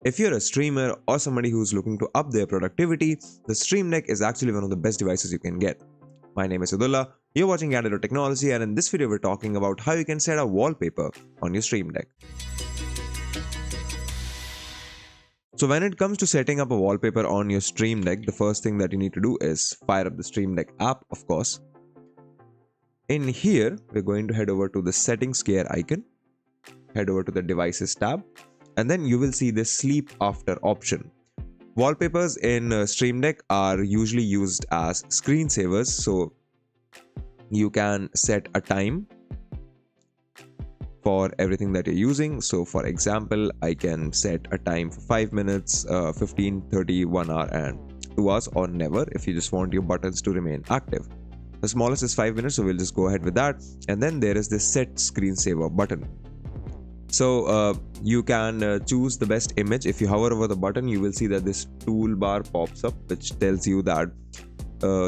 If you're a streamer or somebody who's looking to up their productivity, the Stream Deck is actually one of the best devices you can get. My name is Abdullah, you're watching Candid.Technology, and in this video we're talking about how you can set a wallpaper on your Stream Deck. So when it comes to setting up a wallpaper on your Stream Deck, the first thing that you need to do is fire up the Stream Deck app, of course. In here, we're going to head over to the settings gear icon, head over to the devices tab, and then you will see this sleep after option. Wallpapers in Stream Deck are usually used as screensavers, so you can set a time for everything that you're using. So for example, I can set a time for 5 minutes, 15, 30, 1 hour and 2 hours, or never if you just want your buttons to remain active. The smallest is 5 minutes, so we'll just go ahead with that. And then there is this set screensaver button. So you can choose the best image. If you hover over the button, you will see that this toolbar pops up which tells you that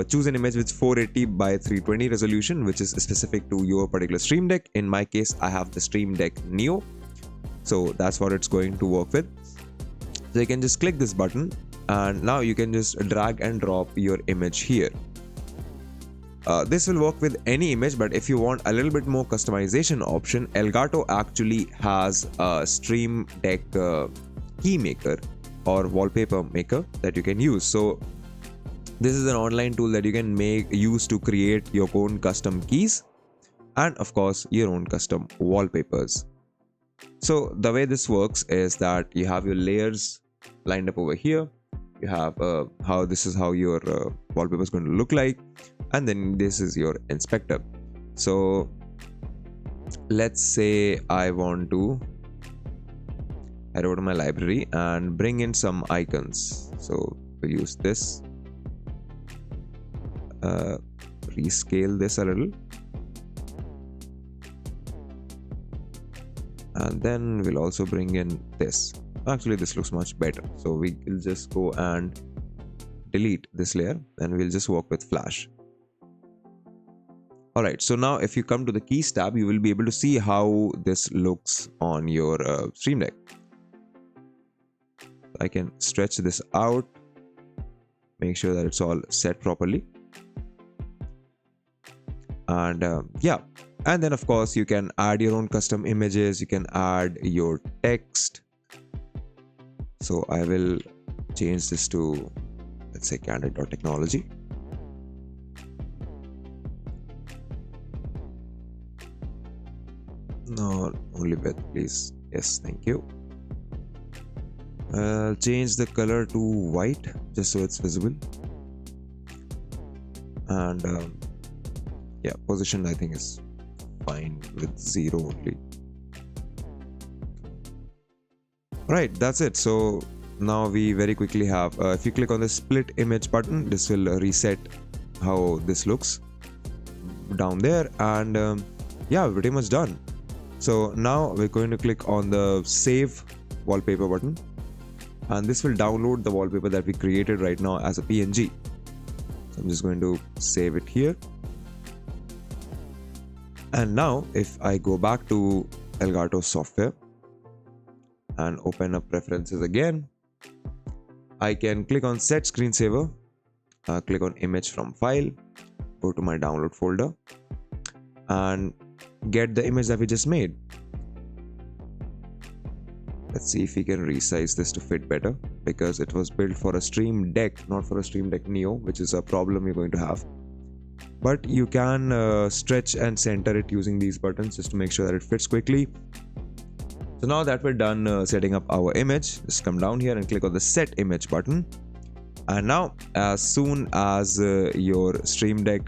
choose an image with 480 by 320 resolution, which is specific to your particular Stream Deck. In my case, I have the Stream Deck Neo, so that's what it's going to work with. So you can just click this button and now you can just drag and drop your image here. This will work with any image, but if you want a little bit more customization option, Elgato actually has a Stream Deck key maker or wallpaper maker that you can use. So this is an online tool that you can use to create your own custom keys and of course your own custom wallpapers. So the way this works is that you have your layers lined up over here. You have this is how your wallpaper is going to look like, and then this is your inspector. So let's say I want to head over to my library and bring in some icons. So we'll use this, rescale this a little, and then we'll also bring in this. Actually, this looks much better, so we will just go and delete this layer and we'll just work with Flash. Alright, so now if you come to the keys tab, you will be able to see how this looks on your Stream Deck. I can stretch this out, make sure that it's all set properly, and yeah, and then of course you can add your own custom images, you can add your text. So I will change this to, let's say, Candid.Technology. No, only width, please. Yes, thank you. Change the color to white just so it's visible. And yeah, position I think is fine with 0 only. Right, that's it. So now we very quickly have, if you click on the split image button, this will reset how this looks down there, and yeah, we're pretty much done. So now we're going to click on the save wallpaper button, and this will download the wallpaper that we created right now as a PNG. So I'm just going to save it here. And now if I go back to Elgato software and open up preferences again, I can click on set screensaver, click on image from file, go to my download folder and get the image that we just made. Let's see if we can resize this to fit better, because it was built for a Stream Deck, not for a Stream Deck Neo, which is a problem you're going to have. But you can stretch and center it using these buttons just to make sure that it fits quickly. So now that we're done setting up our image, just come down here and click on the set image button. And now as soon as your Stream Deck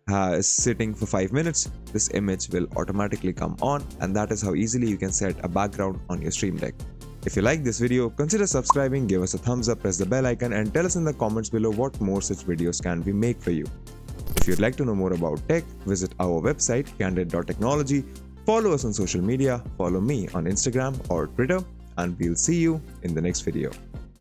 is sitting for 5 minutes, this image will automatically come on, and that is how easily you can set a background on your Stream Deck. If you like this video, consider subscribing, give us a thumbs up, press the bell icon and tell us in the comments below what more such videos can we make for you. If you'd like to know more about tech, visit our website Candid.Technology. Follow us on social media, follow me on Instagram or Twitter, and we'll see you in the next video.